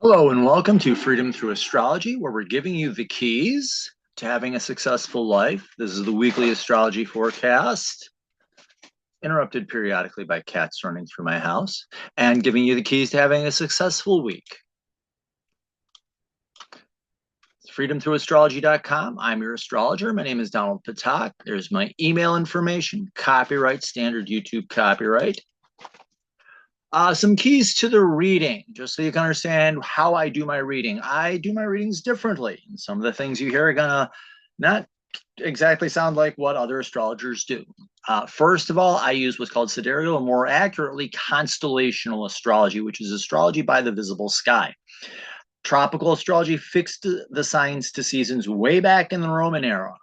Hello and welcome to Freedom Through Astrology, where we're giving you the keys to having a successful life. This is the weekly astrology forecast, interrupted periodically by cats running through my house, and giving you the keys to having a successful week. freedomthroughastrology.com. I'm your astrologer. My name is Donald Patak. There's my email information, copyright, standard YouTube copyright. Some keys to the reading, just so you can understand how I do my reading. I do my readings differently. And some of the things you hear are gonna not exactly sound like what other astrologers do. First of all, I use what's called sidereal, or more accurately, constellational astrology, which is astrology by the visible sky. Tropical astrology fixed the signs to seasons way back in the Roman era.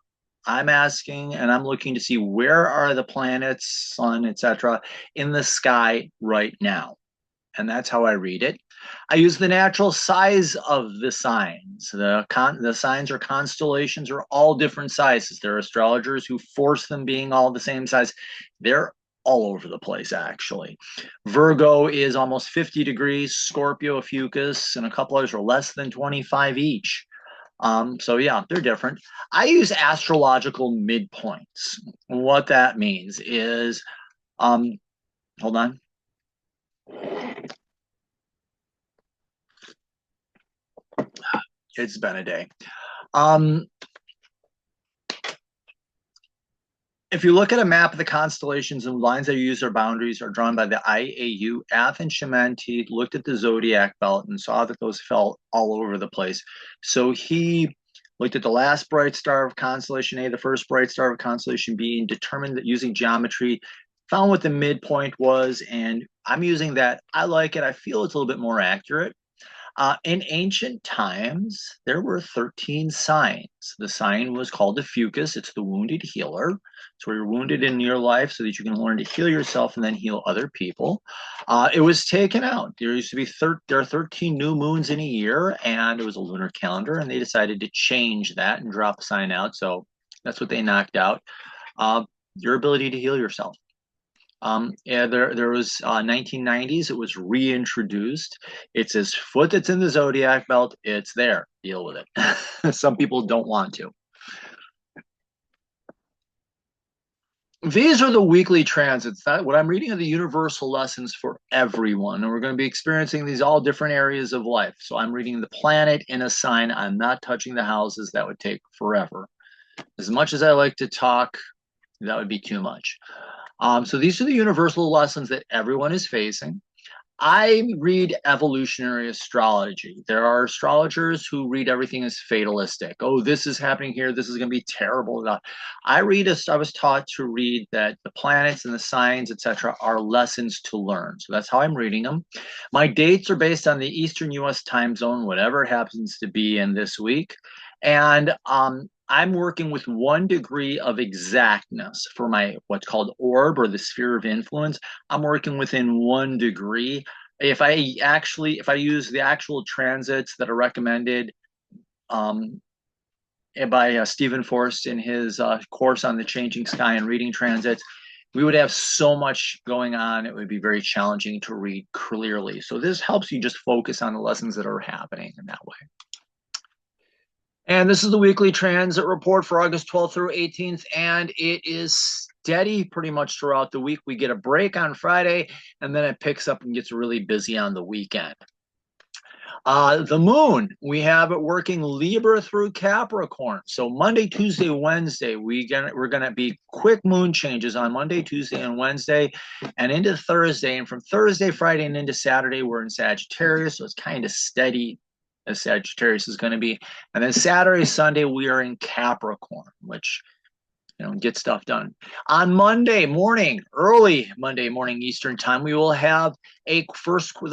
I'm asking and I'm looking to see where are the planets, sun, etc., in the sky right now. And that's how I read it. I use the natural size of the signs. The signs or constellations are all different sizes. There are astrologers who force them being all the same size. They're all over the place, actually. Virgo is almost 50 degrees. Scorpio, Ophiuchus, and a couple others are less than 25 each. So yeah, they're different. I use astrological midpoints. What that means is, hold on. It's been a day. If you look at a map of the constellations, and lines that use their boundaries are drawn by the IAU, Athens Chimanti looked at the zodiac belt and saw that those fell all over the place. So he looked at the last bright star of constellation A, the first bright star of constellation B, and determined that using geometry, found what the midpoint was, and I'm using that. I like it. I feel it's a little bit more accurate. In ancient times, there were 13 signs. The sign was called Ophiuchus. It's the wounded healer. It's where you're wounded in your life so that you can learn to heal yourself and then heal other people. It was taken out. There used to be there are 13 new moons in a year, and it was a lunar calendar, and they decided to change that and drop a sign out. So that's what they knocked out. Your ability to heal yourself. Yeah, there was 1990s. It was reintroduced. It's his foot that's in the zodiac belt. It's there. Deal with it. Some people don't want to. These are the weekly transits. What I'm reading are the universal lessons for everyone, and we're going to be experiencing these all different areas of life. So I'm reading the planet in a sign. I'm not touching the houses. That would take forever. As much as I like to talk, that would be too much. So these are the universal lessons that everyone is facing. I read evolutionary astrology. There are astrologers who read everything as fatalistic. Oh, this is happening here. This is going to be terrible. I was taught to read that the planets and the signs, etc., are lessons to learn. So that's how I'm reading them. My dates are based on the Eastern U.S. time zone, whatever it happens to be in this week. And I'm working with 1 degree of exactness for my what's called orb, or the sphere of influence. I'm working within 1 degree. If I use the actual transits that are recommended by Stephen Forrest in his course on the changing sky and reading transits, we would have so much going on. It would be very challenging to read clearly. So this helps you just focus on the lessons that are happening in that way. And this is the weekly transit report for August 12th through 18th, and it is steady pretty much throughout the week. We get a break on Friday, and then it picks up and gets really busy on the weekend. The moon, we have it working Libra through Capricorn. So Monday, Tuesday, Wednesday, we're going to be quick moon changes on Monday, Tuesday, and Wednesday, and into Thursday. And from Thursday, Friday, and into Saturday, we're in Sagittarius, so it's kind of steady as Sagittarius is going to be. And then Saturday, Sunday, we are in Capricorn, which, get stuff done. On Monday morning, early Monday morning Eastern time, we will have the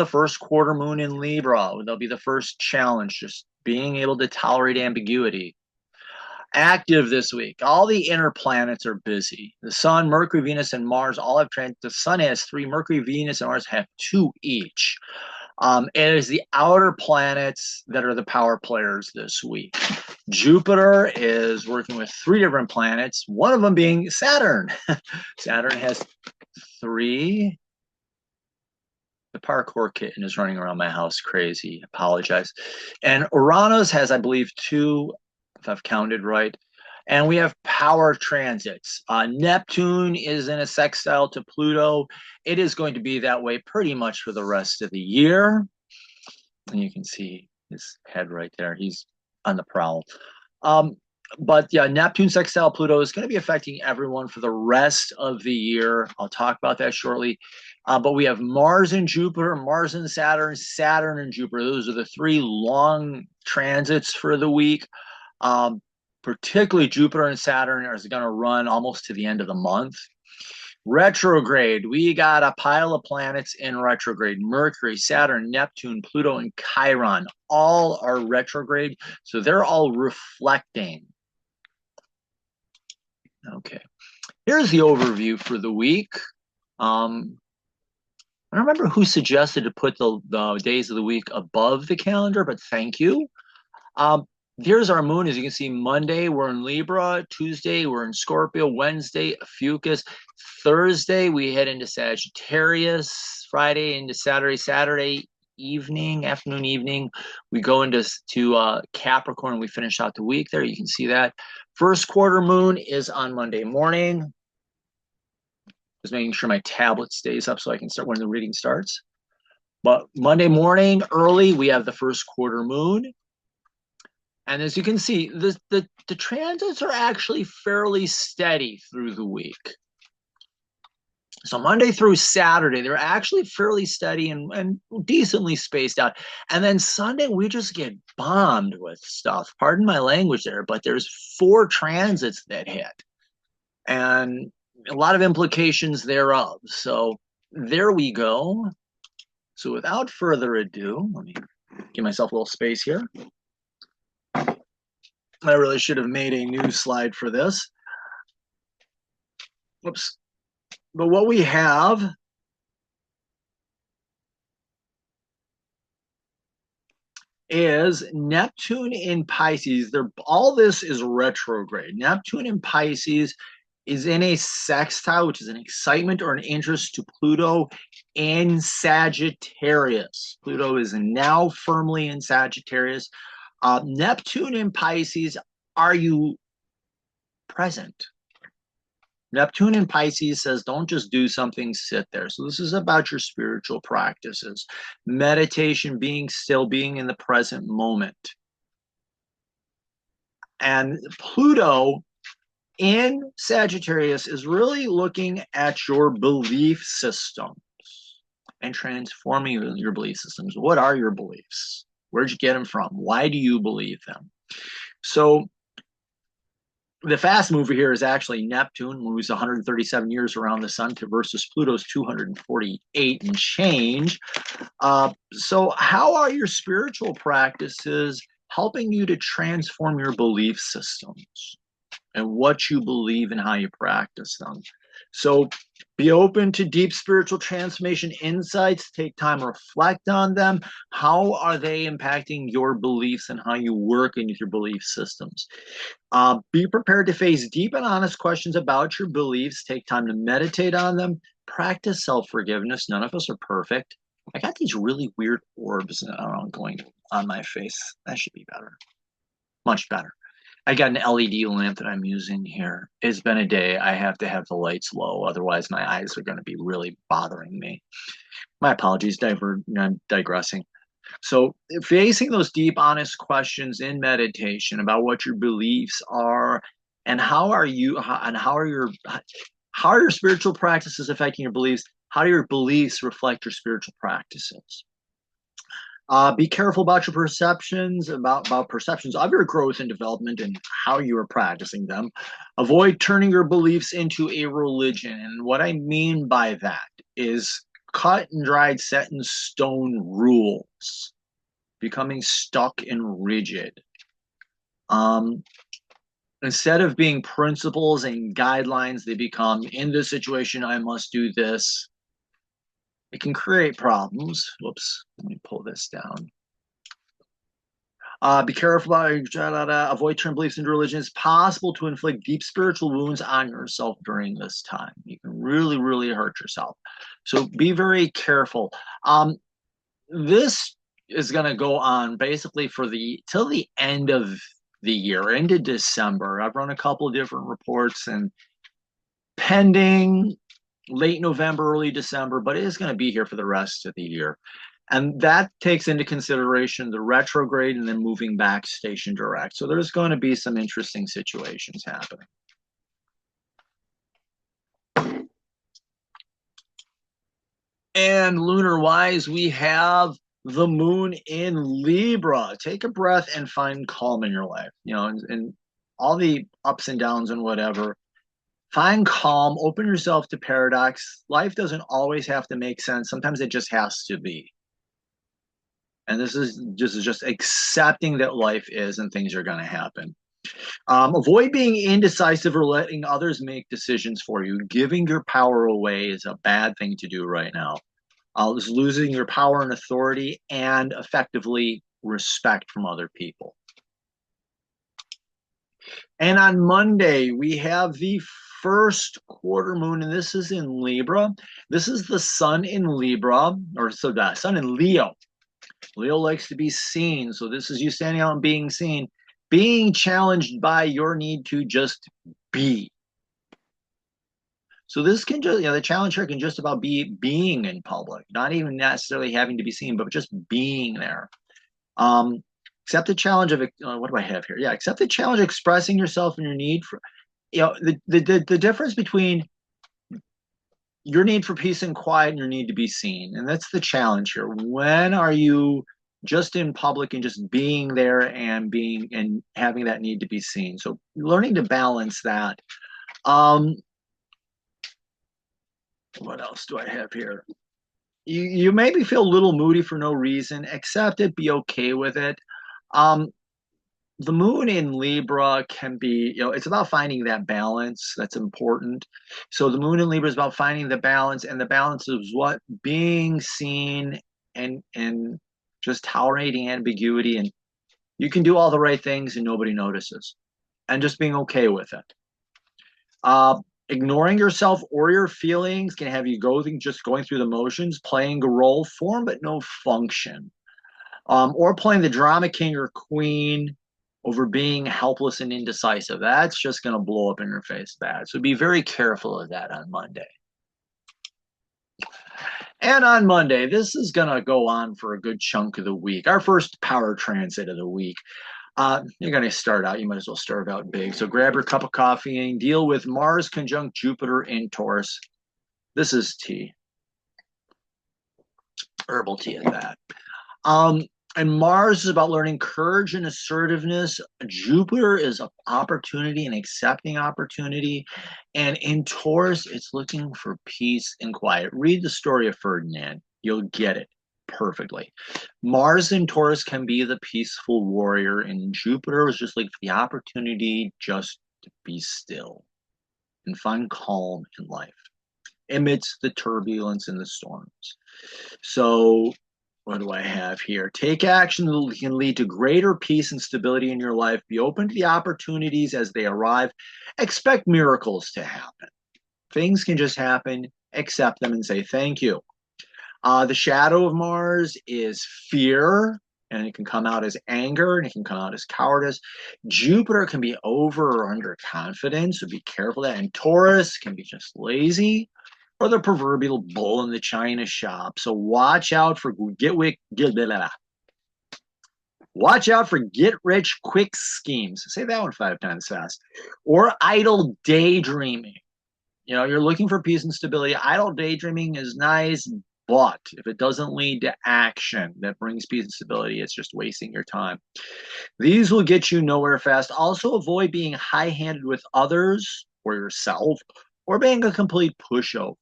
first quarter moon in Libra. There'll be the first challenge, just being able to tolerate ambiguity. Active this week. All the inner planets are busy. The Sun, Mercury, Venus, and Mars all have transits. The Sun has 3. Mercury, Venus, and Mars have 2 each. It is the outer planets that are the power players this week. Jupiter is working with 3 different planets, one of them being Saturn. Saturn has 3. The parkour kitten is running around my house crazy. Apologize. And Uranus has, I believe, two, if I've counted right. And we have power transits. Neptune is in a sextile to Pluto. It is going to be that way pretty much for the rest of the year. And you can see his head right there. He's on the prowl. But yeah, Neptune sextile Pluto is going to be affecting everyone for the rest of the year. I'll talk about that shortly. But we have Mars and Jupiter, Mars and Saturn, Saturn and Jupiter. Those are the three long transits for the week. Particularly Jupiter and Saturn are going to run almost to the end of the month. Retrograde, we got a pile of planets in retrograde. Mercury, Saturn, Neptune, Pluto, and Chiron all are retrograde. So they're all reflecting. Okay, here's the overview for the week. I don't remember who suggested to put the days of the week above the calendar, but thank you. Here's our moon. As you can see, Monday, we're in Libra. Tuesday, we're in Scorpio. Wednesday, Ophiuchus. Thursday, we head into Sagittarius. Friday into Saturday. Saturday evening, afternoon, evening, we go into Capricorn. We finish out the week there. You can see that. First quarter moon is on Monday morning. Just making sure my tablet stays up so I can start when the reading starts. But Monday morning, early, we have the first quarter moon. And as you can see, the transits are actually fairly steady through the week. So Monday through Saturday, they're actually fairly steady and decently spaced out. And then Sunday, we just get bombed with stuff. Pardon my language there, but there's 4 transits that hit. And a lot of implications thereof. So there we go. So without further ado, let me give myself a little space here. I really should have made a new slide for this. Whoops. But what we have is Neptune in Pisces. All this is retrograde. Neptune in Pisces is in a sextile, which is an excitement or an interest to Pluto in Sagittarius. Pluto is now firmly in Sagittarius. Neptune in Pisces, are you present? Neptune in Pisces says, don't just do something, sit there. So this is about your spiritual practices. Meditation, being still, being in the present moment. And Pluto in Sagittarius is really looking at your belief systems and transforming your belief systems. What are your beliefs? Where'd you get them from? Why do you believe them? So the fast mover here is actually Neptune, moves 137 years around the sun versus Pluto's 248 and change. So how are your spiritual practices helping you to transform your belief systems and what you believe and how you practice them? So be open to deep spiritual transformation insights. Take time to reflect on them. How are they impacting your beliefs and how you work in your belief systems? Be prepared to face deep and honest questions about your beliefs. Take time to meditate on them. Practice self-forgiveness. None of us are perfect. I got these really weird orbs going on my face. That should be better. Much better. I got an LED lamp that I'm using here. It's been a day. I have to have the lights low. Otherwise, my eyes are going to be really bothering me. My apologies, I'm digressing. So facing those deep, honest questions in meditation about what your beliefs are and how are your spiritual practices affecting your beliefs? How do your beliefs reflect your spiritual practices? Be careful about your perceptions, about perceptions of your growth and development and how you are practicing them. Avoid turning your beliefs into a religion. And what I mean by that is cut and dried, set in stone rules, becoming stuck and rigid. Instead of being principles and guidelines, they become, in this situation, I must do this. It can create problems. Whoops, let me pull this down. Be careful about avoid term beliefs into religion. It's possible to inflict deep spiritual wounds on yourself during this time. You can really, really hurt yourself. So be very careful. This is going to go on basically for till the end of the year, into December. I've run a couple of different reports and pending late November, early December, but it is going to be here for the rest of the year. And that takes into consideration the retrograde and then moving back station direct. So there's going to be some interesting situations happening. And lunar wise, we have the moon in Libra. Take a breath and find calm in your life. And all the ups and downs and whatever. Find calm, open yourself to paradox. Life doesn't always have to make sense. Sometimes it just has to be. And this is just accepting that life is and things are going to happen. Avoid being indecisive or letting others make decisions for you. Giving your power away is a bad thing to do right now. This is losing your power and authority and effectively respect from other people. And on Monday, we have the first quarter moon, and this is in Libra. This is the sun in Libra, or so the sun in Leo. Leo likes to be seen. So this is you standing out and being seen, being challenged by your need to just be. So this can just, the challenge here can just about be being in public, not even necessarily having to be seen, but just being there. Accept the challenge of, what do I have here? Yeah, accept the challenge of expressing yourself and your need for, the difference between your need for peace and quiet and your need to be seen. And that's the challenge here. When are you just in public and just being there and having that need to be seen? So learning to balance that. What else do I have here? You maybe feel a little moody for no reason. Accept it, be okay with it. The moon in Libra can be, it's about finding that balance. That's important. So the moon in Libra is about finding the balance, and the balance is what? Being seen and just tolerating ambiguity. And you can do all the right things and nobody notices. And just being okay with it. Ignoring yourself or your feelings can have you just going through the motions, playing a role, form but no function. Or playing the drama king or queen over being helpless and indecisive. That's just going to blow up in your face bad. So be very careful of that on Monday. And on Monday, this is going to go on for a good chunk of the week. Our first power transit of the week. You're going to start out, you might as well start out big. So grab your cup of coffee and deal with Mars conjunct Jupiter in Taurus. This is tea. Herbal tea at that. And Mars is about learning courage and assertiveness. Jupiter is opportunity and accepting opportunity. And in Taurus, it's looking for peace and quiet. Read the story of Ferdinand. You'll get it perfectly. Mars in Taurus can be the peaceful warrior, and Jupiter is just like the opportunity just to be still and find calm in life amidst the turbulence and the storms. So what do I have here? Take action that can lead to greater peace and stability in your life. Be open to the opportunities as they arrive. Expect miracles to happen. Things can just happen. Accept them and say thank you. The shadow of Mars is fear, and it can come out as anger, and it can come out as cowardice. Jupiter can be over or under confidence, so be careful of that. And Taurus can be just lazy, or the proverbial bull in the china shop. So watch out for watch out for get rich quick schemes. Say that one 5 times fast. Or idle daydreaming. You're looking for peace and stability. Idle daydreaming is nice, but if it doesn't lead to action that brings peace and stability, it's just wasting your time. These will get you nowhere fast. Also, avoid being high-handed with others or yourself, or being a complete pushover.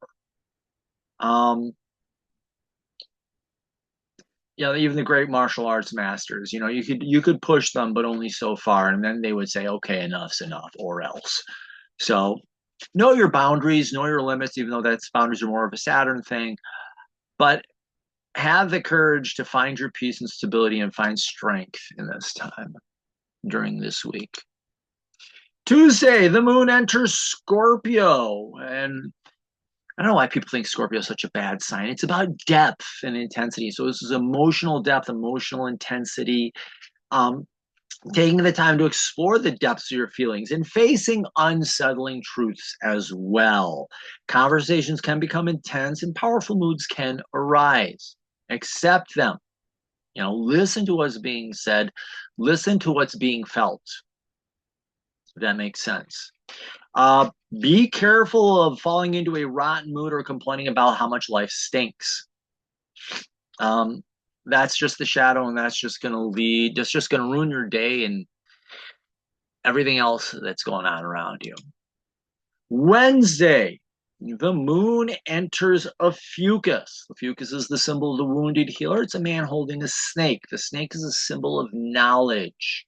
Even the great martial arts masters, you could push them, but only so far, and then they would say, okay, enough's enough, or else. So know your boundaries, know your limits, even though boundaries are more of a Saturn thing. But have the courage to find your peace and stability and find strength in this time during this week. Tuesday, the moon enters Scorpio. And I don't know why people think Scorpio is such a bad sign. It's about depth and intensity. So this is emotional depth, emotional intensity, taking the time to explore the depths of your feelings and facing unsettling truths as well. Conversations can become intense and powerful moods can arise. Accept them. Listen to what's being said. Listen to what's being felt. If that makes sense. Be careful of falling into a rotten mood or complaining about how much life stinks. That's just the shadow, and that's just going to lead, just going to ruin your day and everything else that's going on around you. Wednesday, the moon enters Ophiuchus. Ophiuchus is the symbol of the wounded healer. It's a man holding a snake. The snake is a symbol of knowledge.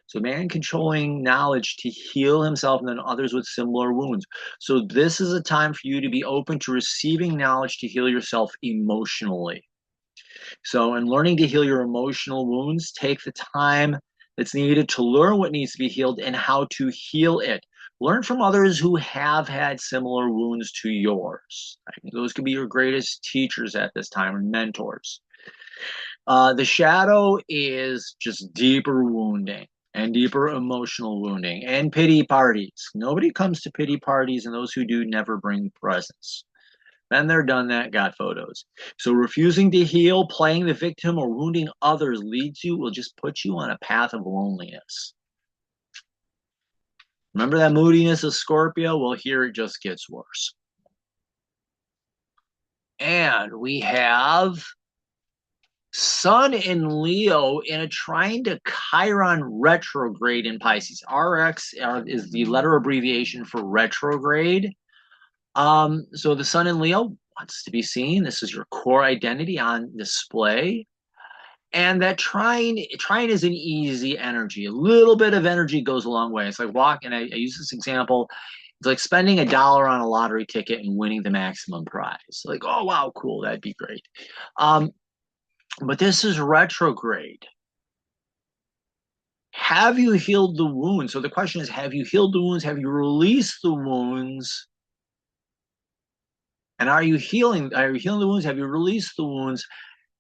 So man controlling knowledge to heal himself and then others with similar wounds. So this is a time for you to be open to receiving knowledge to heal yourself emotionally. So in learning to heal your emotional wounds, take the time that's needed to learn what needs to be healed and how to heal it. Learn from others who have had similar wounds to yours. Those could be your greatest teachers at this time, or mentors. The shadow is just deeper wounding and deeper emotional wounding and pity parties. Nobody comes to pity parties, and those who do never bring presents. Then they're done that, got photos. So refusing to heal, playing the victim, or wounding others will just put you on a path of loneliness. Remember that moodiness of Scorpio? Well, here it just gets worse. And we have Sun in Leo in a trine to Chiron retrograde in Pisces. RX is the letter abbreviation for retrograde. So the Sun in Leo wants to be seen. This is your core identity on display. And that trine is an easy energy. A little bit of energy goes a long way. It's like walking. I use this example. It's like spending $1 on a lottery ticket and winning the maximum prize. Like, oh, wow, cool. That'd be great. But this is retrograde. Have you healed the wounds? So the question is, have you healed the wounds? Have you released the wounds? And are you healing the wounds? Have you released the wounds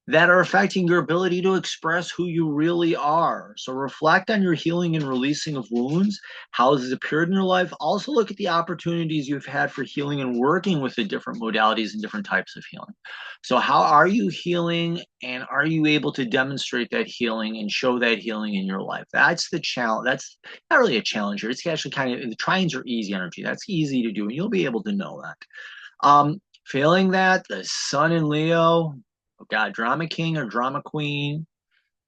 that are affecting your ability to express who you really are? So reflect on your healing and releasing of wounds. How has it appeared in your life? Also look at the opportunities you've had for healing and working with the different modalities and different types of healing. So how are you healing, and are you able to demonstrate that healing and show that healing in your life? That's the challenge. That's not really a challenge here. It's actually kind of, the trines are easy energy. That's easy to do, and you'll be able to know that. Failing that, the Sun in Leo, got drama king or drama queen,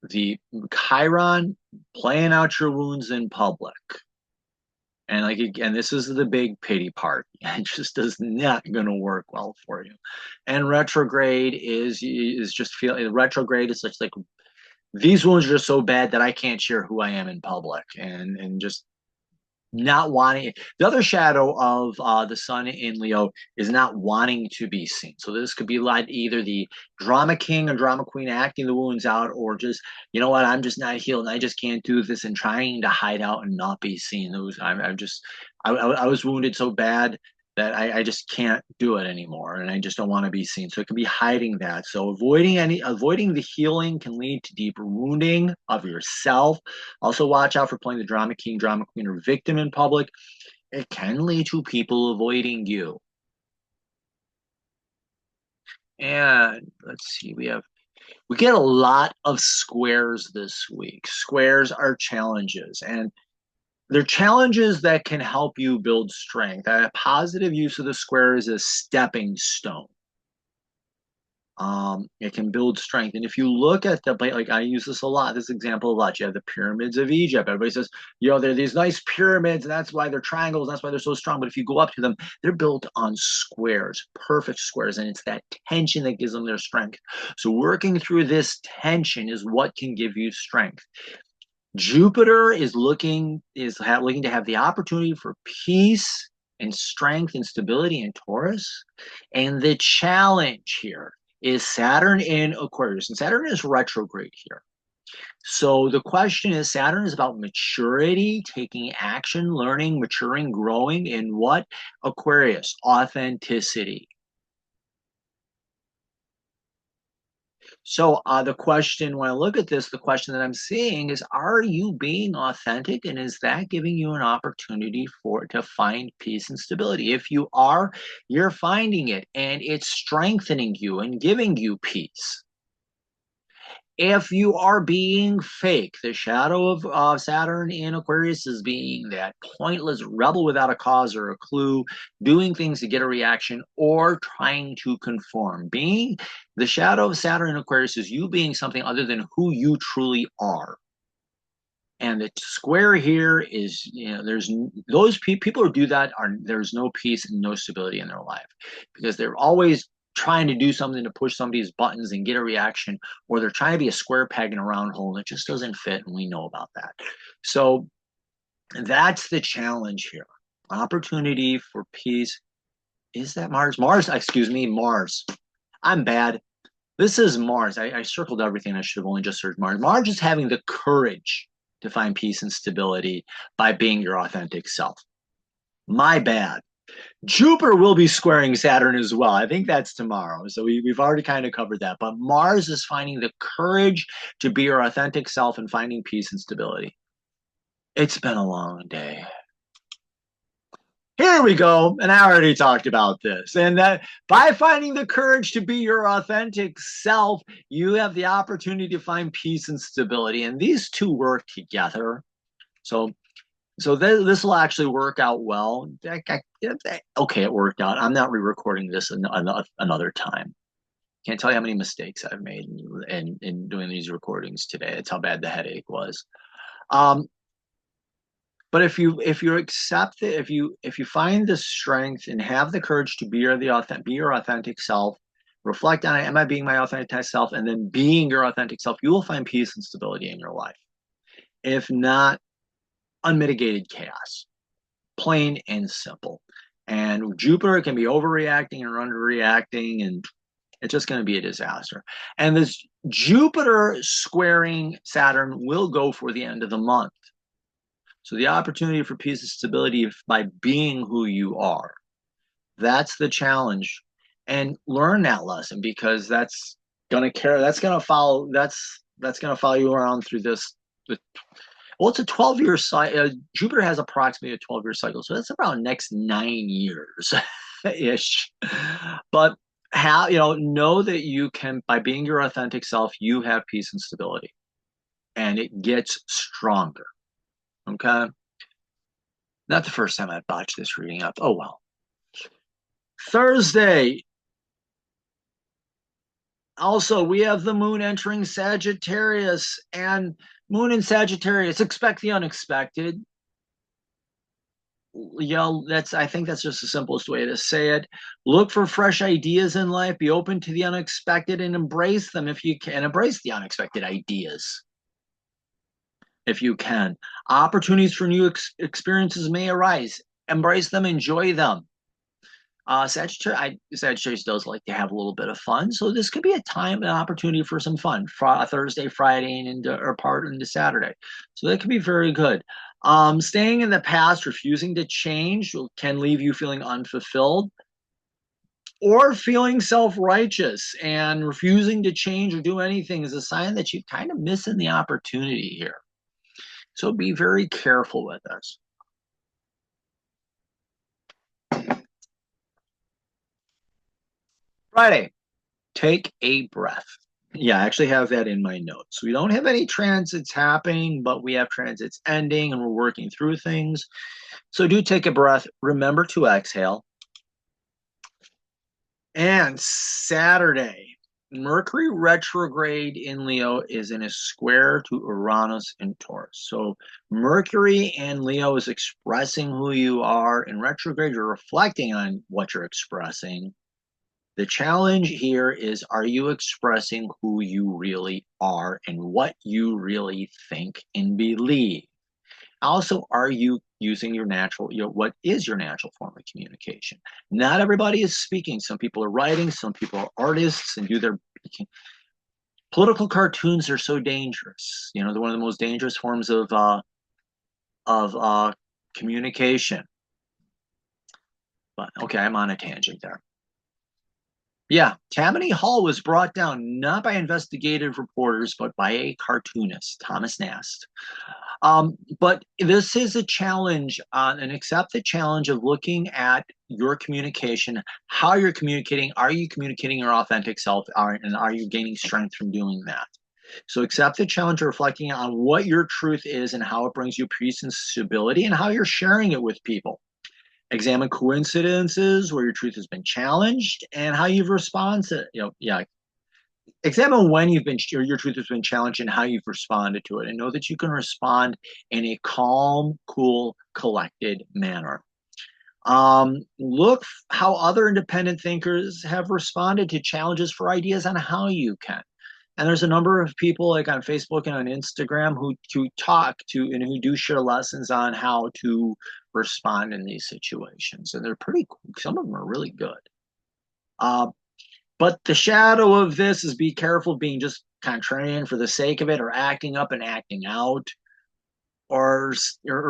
the playing out your wounds in public. And like, again, this is the big pity part. It just is not going to work well for you. And retrograde is just feeling, retrograde is such like, these wounds are so bad that I can't share who I am in public, and just not wanting. The other shadow of the Sun in Leo is not wanting to be seen. So this could be like either the drama king or drama queen acting the wounds out, or just, you know what, I'm just not healed and I just can't do this, and trying to hide out and not be seen. I was wounded so bad that I just can't do it anymore, and I just don't want to be seen. So it could be hiding that. So avoiding the healing can lead to deeper wounding of yourself. Also watch out for playing the drama king, drama queen, or victim in public. It can lead to people avoiding you. And let's see, we get a lot of squares this week. Squares are challenges, and they're challenges that can help you build strength. A positive use of the square is a stepping stone. It can build strength. And if you look at like I use this a lot, this example a lot. You have the pyramids of Egypt. Everybody says, they're these nice pyramids, and that's why they're triangles, that's why they're so strong. But if you go up to them, they're built on squares, perfect squares, and it's that tension that gives them their strength. So working through this tension is what can give you strength. Jupiter is looking to have the opportunity for peace and strength and stability in Taurus. And the challenge here is Saturn in Aquarius, and Saturn is retrograde here. So the question is, Saturn is about maturity, taking action, learning, maturing, growing in what? Aquarius, authenticity. So the question, when I look at this, the question that I'm seeing is, are you being authentic? And is that giving you an opportunity to find peace and stability? If you are, you're finding it and it's strengthening you and giving you peace. If you are being fake, the shadow of Saturn in Aquarius is being that pointless rebel without a cause or a clue, doing things to get a reaction or trying to conform. Being the shadow of Saturn in Aquarius is you being something other than who you truly are. And the square here is, there's those people who do that there's no peace and no stability in their life because they're always trying to do something to push somebody's buttons and get a reaction, or they're trying to be a square peg in a round hole and it just doesn't fit, and we know about that. So that's the challenge here. Opportunity for peace. Is that Mars? Excuse me, Mars. I'm bad. This is Mars. I circled everything. I should have only just searched Mars. Mars is having the courage to find peace and stability by being your authentic self. My bad. Jupiter will be squaring Saturn as well. I think that's tomorrow. So we've already kind of covered that. But Mars is finding the courage to be your authentic self and finding peace and stability. It's been a long day. Here we go. And I already talked about this. And that by finding the courage to be your authentic self, you have the opportunity to find peace and stability. And these two work together. So this will actually work out well. Okay, it worked out. I'm not re-recording this another time. Can't tell you how many mistakes I've made in doing these recordings today. That's how bad the headache was. But if you accept it, if you find the strength and have the courage to be your authentic self, reflect on it. Am I being my authentic self? And then being your authentic self, you will find peace and stability in your life. If not, unmitigated chaos, plain and simple. And Jupiter can be overreacting or underreacting, and it's just going to be a disaster. And this Jupiter squaring Saturn will go for the end of the month. So the opportunity for peace and stability by being who you are. That's the challenge. And learn that lesson, because that's going to follow you around through this. Well, it's a 12-year cycle. Jupiter has approximately a 12-year cycle, so that's around next 9 years ish. But know that you can, by being your authentic self, you have peace and stability, and it gets stronger. Okay. Not the first time I've botched this reading up. Oh well. Thursday. Also, we have the moon entering Sagittarius, and moon in Sagittarius, expect the unexpected. I think that's just the simplest way to say it. Look for fresh ideas in life, be open to the unexpected, and embrace them if you can. Embrace the unexpected ideas if you can. Opportunities for new experiences may arise. Embrace them, enjoy them. Sagittarius does like to have a little bit of fun, so this could be a time, an opportunity for some fun. Thursday, Friday, and part into Saturday, so that could be very good. Staying in the past, refusing to change, can leave you feeling unfulfilled, or feeling self-righteous and refusing to change or do anything is a sign that you're kind of missing the opportunity here. So be very careful with this. Friday, take a breath. Yeah, I actually have that in my notes. We don't have any transits happening, but we have transits ending and we're working through things. So do take a breath. Remember to exhale. And Saturday, Mercury retrograde in Leo is in a square to Uranus in Taurus. So Mercury and Leo is expressing who you are. In retrograde, you're reflecting on what you're expressing. The challenge here is, are you expressing who you really are and what you really think and believe? Also, are you using your natural, what is your natural form of communication. Not everybody is speaking. Some people are writing, some people are artists and do their political cartoons are so dangerous. They're one of the most dangerous forms of communication. But okay, I'm on a tangent there. Yeah, Tammany Hall was brought down not by investigative reporters, but by a cartoonist, Thomas Nast. But this is a challenge, and accept the challenge of looking at your communication, how you're communicating. Are you communicating your authentic self, and are you gaining strength from doing that? So accept the challenge of reflecting on what your truth is and how it brings you peace and stability and how you're sharing it with people. Examine coincidences where your truth has been challenged and how you've responded. Examine when your truth has been challenged and how you've responded to it, and know that you can respond in a calm, cool, collected manner. Look how other independent thinkers have responded to challenges for ideas on how you can. And there's a number of people like on Facebook and on Instagram who talk to and who do share lessons on how to respond in these situations. And they're pretty cool. Some of them are really good. But the shadow of this is be careful of being just contrarian for the sake of it, or acting up and acting out, or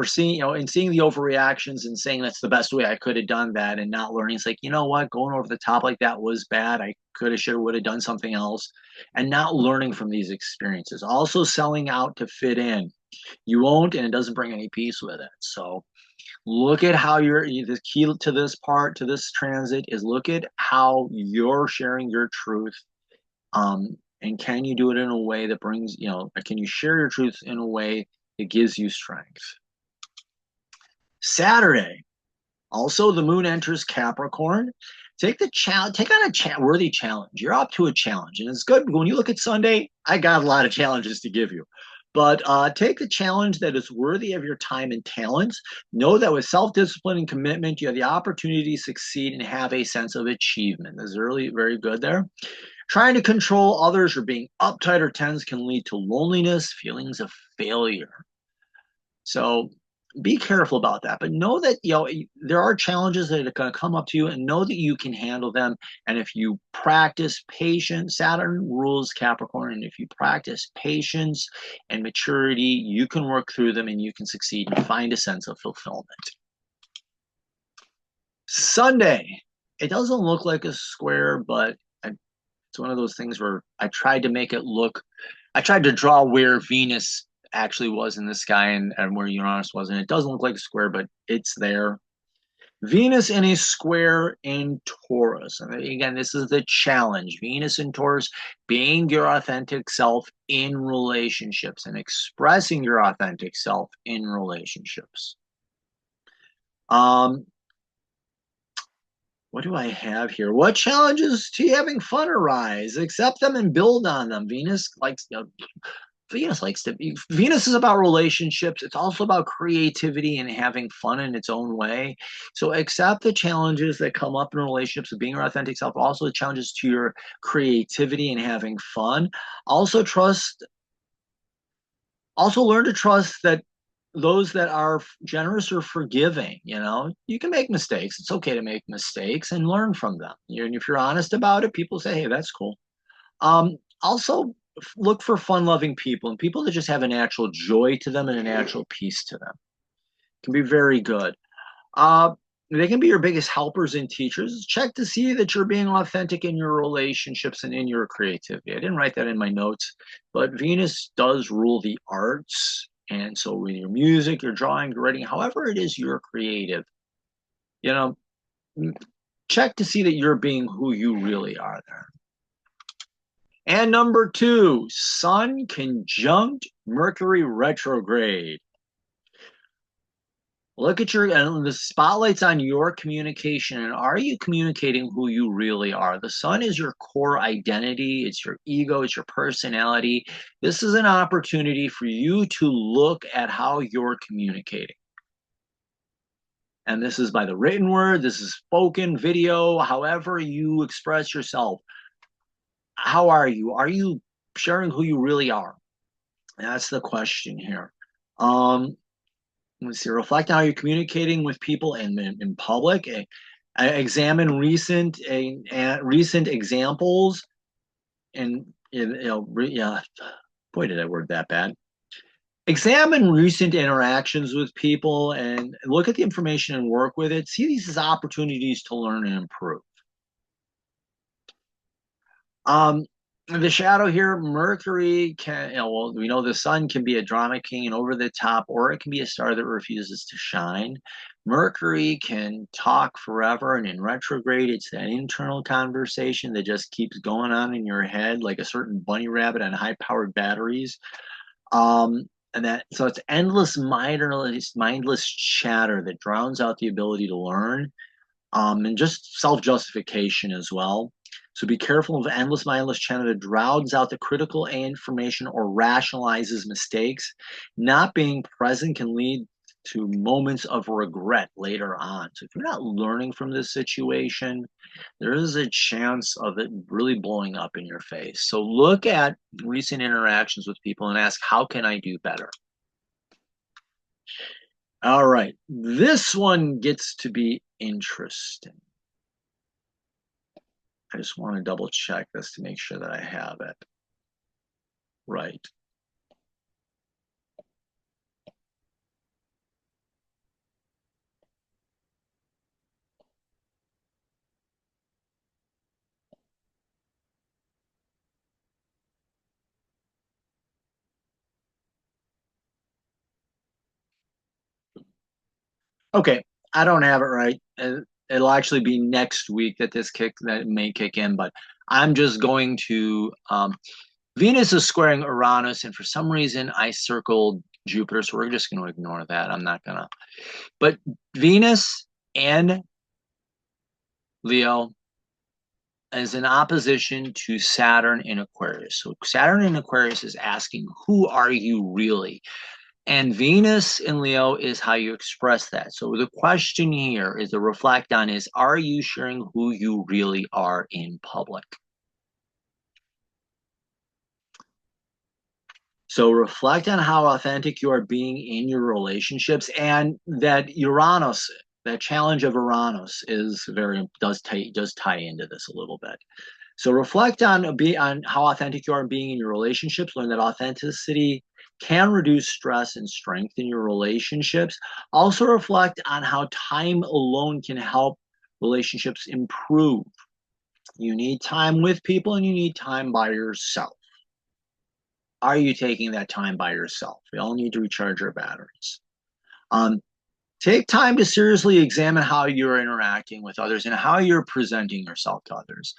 seeing, and seeing the overreactions and saying that's the best way I could have done that, and not learning. It's like, you know what, going over the top like that was bad. I could have, should have, would have done something else, and not learning from these experiences. Also selling out to fit in. You won't, and it doesn't bring any peace with it. So look at how the key to this transit is look at how you're sharing your truth. And can you do it in a way that brings, can you share your truth in a way that gives you strength? Saturday, also the moon enters Capricorn. Take on a worthy challenge. You're up to a challenge, and it's good. When you look at Sunday, I got a lot of challenges to give you. But take the challenge that is worthy of your time and talents. Know that with self-discipline and commitment, you have the opportunity to succeed and have a sense of achievement. This is really very good there. Trying to control others or being uptight or tense can lead to loneliness, feelings of failure. So be careful about that, but know that there are challenges that are going to come up to you, and know that you can handle them. And if you practice patience, Saturn rules Capricorn, and if you practice patience and maturity, you can work through them and you can succeed and find a sense of fulfillment. Sunday, it doesn't look like a square, but it's one of those things where I tried to draw where Venus actually was in the sky and where Uranus was, and it doesn't look like a square, but it's there. Venus in a square in Taurus. And again, this is the challenge. Venus in Taurus, being your authentic self in relationships and expressing your authentic self in relationships. What do I have here? What challenges to having fun arise? Accept them and build on them. Venus is about relationships. It's also about creativity and having fun in its own way. So accept the challenges that come up in relationships of being your authentic self, also the challenges to your creativity and having fun. Also learn to trust that those that are generous or forgiving, you can make mistakes. It's okay to make mistakes and learn from them. And if you're honest about it, people say, hey, that's cool. Also, look for fun-loving people and people that just have a natural joy to them and a natural peace to them. It can be very good. They can be your biggest helpers and teachers. Check to see that you're being authentic in your relationships and in your creativity. I didn't write that in my notes, but Venus does rule the arts. And so with your music, your drawing, your writing, however it is you're creative, check to see that you're being who you really are there. And number 2, Sun conjunct Mercury retrograde. Look at the spotlight's on your communication, and are you communicating who you really are? The sun is your core identity. It's your ego. It's your personality. This is an opportunity for you to look at how you're communicating. And this is by the written word. This is spoken, video, however you express yourself. How are you? Are you sharing who you really are? That's the question here. Let's see, reflect on how you're communicating with people in public. Examine recent examples and yeah, boy, did I word that bad. Examine recent interactions with people and look at the information and work with it. See these as opportunities to learn and improve. The shadow here, Mercury can, well, we know the sun can be a drama king and over the top, or it can be a star that refuses to shine. Mercury can talk forever, and in retrograde, it's an internal conversation that just keeps going on in your head like a certain bunny rabbit on high-powered batteries. And that, so it's endless mindless chatter that drowns out the ability to learn, and just self-justification as well. So be careful of endless mindless chatter that drowns out the critical information or rationalizes mistakes. Not being present can lead to moments of regret later on. So if you're not learning from this situation, there is a chance of it really blowing up in your face. So look at recent interactions with people and ask, how can I do better? All right, this one gets to be interesting. I just want to double check this to make sure that I have it right. Okay, I don't have it right. It'll actually be next week that that may kick in, but I'm just going to Venus is squaring Uranus, and for some reason I circled Jupiter, so we're just going to ignore that. I'm not gonna. But Venus and Leo is in opposition to Saturn in Aquarius. So Saturn in Aquarius is asking, who are you really? And Venus in Leo is how you express that. So the question here is to reflect on is, are you sharing who you really are in public? So reflect on how authentic you are being in your relationships, and that Uranus, that challenge of Uranus does tie into this a little bit. So reflect on how authentic you are being in your relationships. Learn that authenticity can reduce stress and strengthen your relationships. Also reflect on how time alone can help relationships improve. You need time with people and you need time by yourself. Are you taking that time by yourself? We all need to recharge our batteries. Take time to seriously examine how you're interacting with others and how you're presenting yourself to others.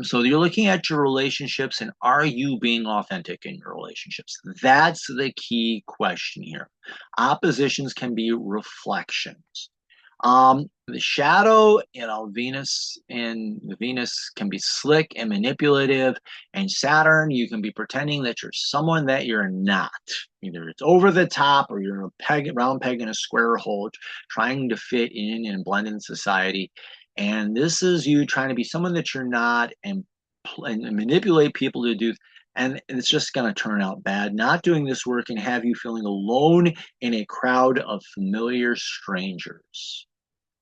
So you're looking at your relationships and are you being authentic in your relationships? That's the key question here. Oppositions can be reflections. The shadow, Venus can be slick and manipulative, and Saturn, you can be pretending that you're someone that you're not. Either it's over the top or you're a round peg in a square hole, trying to fit in and blend in society. And this is you trying to be someone that you're not and manipulate people to do. And it's just going to turn out bad. Not doing this work can have you feeling alone in a crowd of familiar strangers.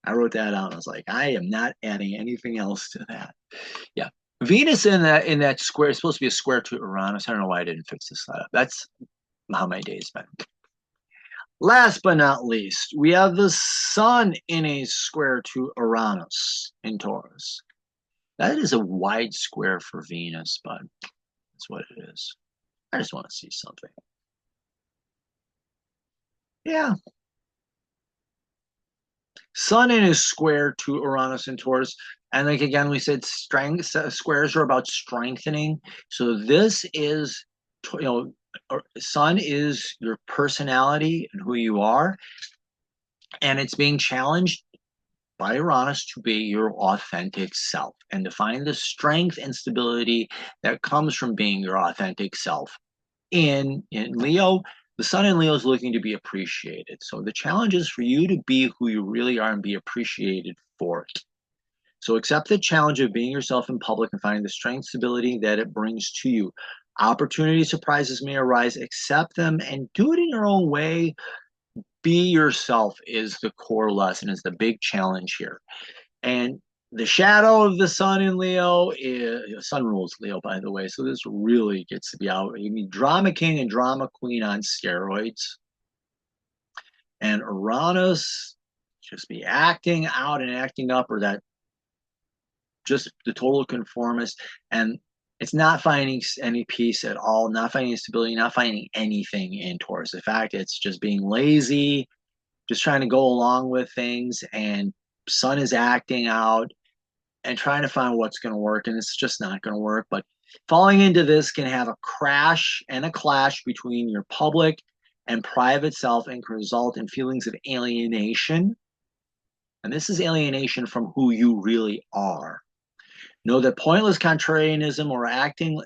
I wrote that out. I was like, I am not adding anything else to that. Yeah. Venus in that square is supposed to be a square to Uranus. I don't know why I didn't fix this up. That's how my day's been. Last but not least, we have the sun in a square to Uranus in Taurus. That is a wide square for Venus, but that's what it is. I just want to see something. Yeah. Sun in a square to Uranus and Taurus. And like again, we said strength squares are about strengthening. So this is, Sun is your personality and who you are. And it's being challenged by Uranus to be your authentic self and to find the strength and stability that comes from being your authentic self. In Leo, the sun in Leo is looking to be appreciated. So the challenge is for you to be who you really are and be appreciated for it. So accept the challenge of being yourself in public and finding the strength, stability that it brings to you. Opportunity surprises may arise, accept them and do it in your own way. be yourself is the core lesson, is the big challenge here. And the shadow of the sun in Leo is, sun rules Leo, by the way. So this really gets to be out. You mean drama king and drama queen on steroids. And Uranus just be acting out and acting up, or that just the total conformist. And it's not finding any peace at all, not finding stability, not finding anything in Taurus. In fact, it's just being lazy, just trying to go along with things. And sun is acting out and trying to find what's going to work, and it's just not going to work. But falling into this can have a crash and a clash between your public and private self, and can result in feelings of alienation. And this is alienation from who you really are. Know that pointless contrarianism or acting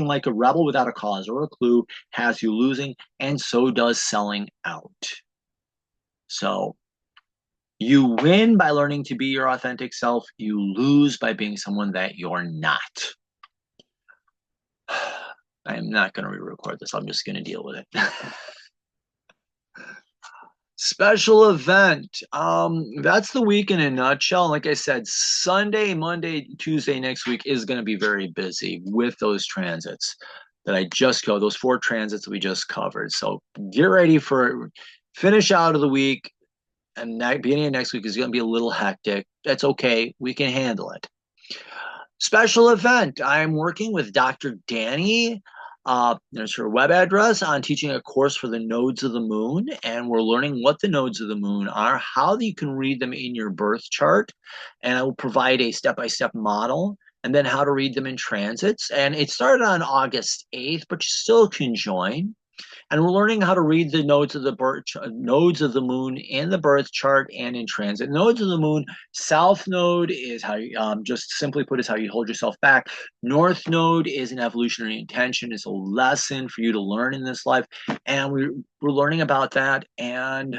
like a rebel without a cause or a clue has you losing, and so does selling out. So you win by learning to be your authentic self. You lose by being someone that you're not. I am not going to re-record this. I'm just going to deal with it. Special event. That's the week in a nutshell. Like I said, Sunday, Monday, Tuesday next week is going to be very busy with those transits that I just covered, those 4 transits we just covered. So get ready for finish out of the week. And that beginning of next week is going to be a little hectic. That's okay. We can handle it. Special event. I'm working with Dr. Danny. There's her web address, on teaching a course for the nodes of the moon. And we're learning what the nodes of the moon are, how you can read them in your birth chart. And I will provide a step-by-step model, and then how to read them in transits. And it started on August 8th, but you still can join. And we're learning how to read the nodes of the moon in the birth chart and in transit. Nodes of the moon, south node is how you, just simply put, is how you hold yourself back. North node is an evolutionary intention. It's a lesson for you to learn in this life. And we're learning about that. And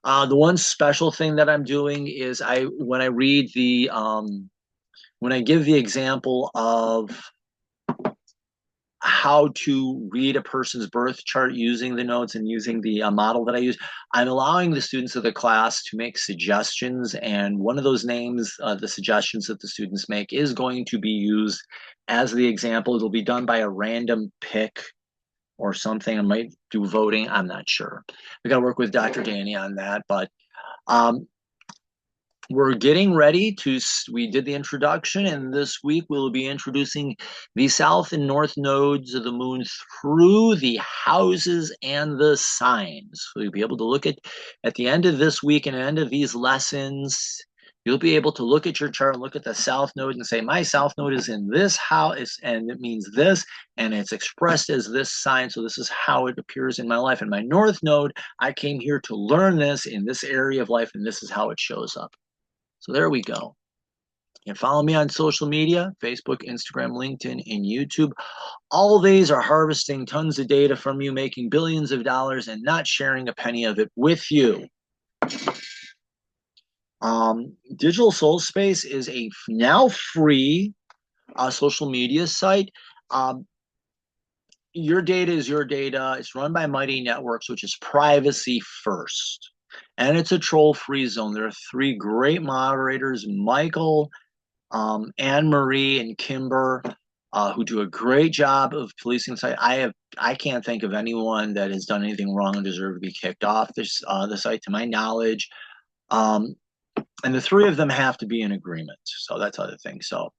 the one special thing that I'm doing is when I read the, when I give the example of how to read a person's birth chart using the notes and using the model that I use, I'm allowing the students of the class to make suggestions. And one of those names, the suggestions that the students make, is going to be used as the example. It'll be done by a random pick or something. I might do voting. I'm not sure. We got to work with Dr. Danny on that. But we're getting ready to, we did the introduction, and this week we'll be introducing the south and north nodes of the moon through the houses and the signs. So you'll be able to look at the end of this week and end of these lessons, you'll be able to look at your chart and look at the south node and say, my south node is in this house, and it means this, and it's expressed as this sign, so this is how it appears in my life. And my north node, I came here to learn this in this area of life, and this is how it shows up. So there we go. You can follow me on social media, Facebook, Instagram, LinkedIn, and YouTube. All these are harvesting tons of data from you, making billions of dollars, and not sharing a penny of it with you. Digital Soul Space is a now free social media site. Your data is your data. It's run by Mighty Networks, which is privacy first. And it's a troll-free zone. There are 3 great moderators, Michael, Anne-Marie, and Kimber, who do a great job of policing the site. I can't think of anyone that has done anything wrong and deserve to be kicked off the site, to my knowledge. And the 3 of them have to be in agreement. So that's other thing. So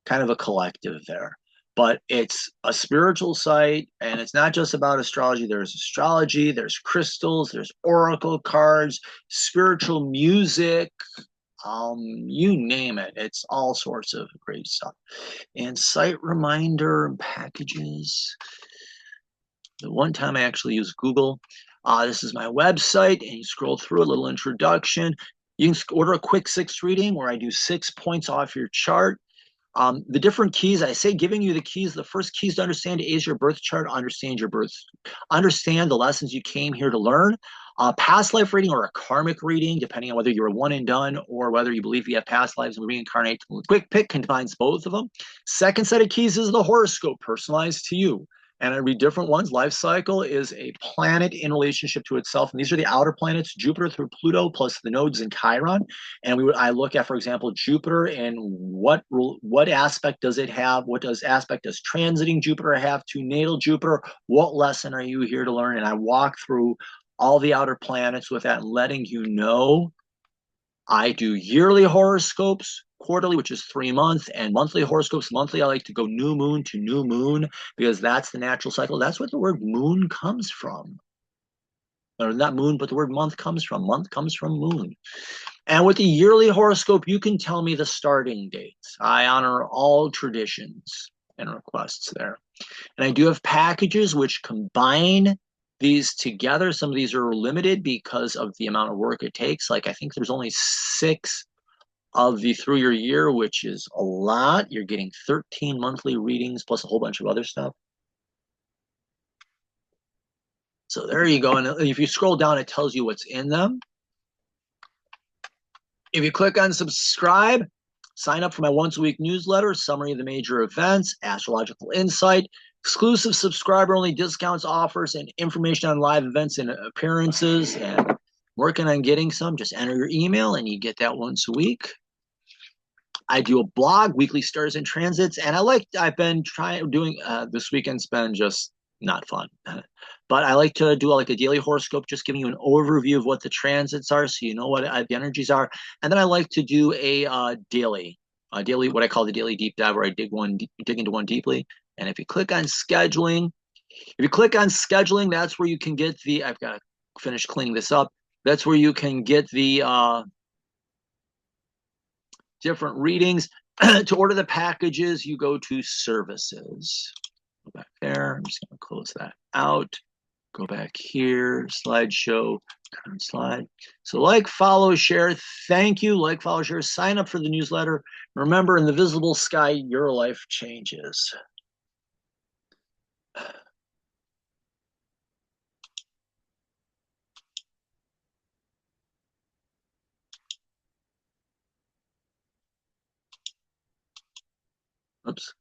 kind of a collective there. But it's a spiritual site, and it's not just about astrology. There's astrology, there's crystals, there's oracle cards, spiritual music, you name it. It's all sorts of great stuff. And site reminder packages. The one time I actually use Google. This is my website, and you scroll through a little introduction. You can order a quick 6 reading where I do 6 points off your chart. The different keys, I say giving you the keys. The first keys to understand is your birth chart. Understand your birth. Understand the lessons you came here to learn. Past life reading or a karmic reading, depending on whether you're a one and done or whether you believe you have past lives and reincarnate. Quick pick combines both of them. Second set of keys is the horoscope, personalized to you. And I read different ones. Life cycle is a planet in relationship to itself. And these are the outer planets, Jupiter through Pluto, plus the nodes in Chiron. And I look at, for example, Jupiter and what aspect does it have? What aspect does transiting Jupiter have to natal Jupiter? What lesson are you here to learn? And I walk through all the outer planets with that, letting you know. I do yearly horoscopes, quarterly, which is 3 months, and monthly horoscopes. Monthly, I like to go new moon to new moon because that's the natural cycle. That's what the word moon comes from. Or not moon, but the word month comes from. Month comes from moon. And with the yearly horoscope, you can tell me the starting dates. I honor all traditions and requests there. And I do have packages which combine these together. Some of these are limited because of the amount of work it takes. Like I think there's only 6 of the through your year, which is a lot. You're getting 13 monthly readings plus a whole bunch of other stuff. So there you go. And if you scroll down, it tells you what's in them. If you click on subscribe, sign up for my once-a-week newsletter, summary of the major events, astrological insight, exclusive subscriber-only discounts, offers, and information on live events and appearances. And working on getting some. Just enter your email and you get that once a week. I do a blog, weekly stars and transits, and I've been doing this weekend's been just not fun. But I like to do like a daily horoscope, just giving you an overview of what the transits are, so you know what the energies are. And then I like to do a daily, what I call the daily deep dive, where I dig into one deeply. And if you click on scheduling, that's where you can get the. I've got to finish cleaning this up. That's where you can get the different readings. To order the packages, you go to services. Go back there. I'm just going to close that out. Go back here, slideshow, current slide. So like, follow, share. Thank you. Like, follow, share. Sign up for the newsletter. Remember, in the visible sky, your life changes. Oops.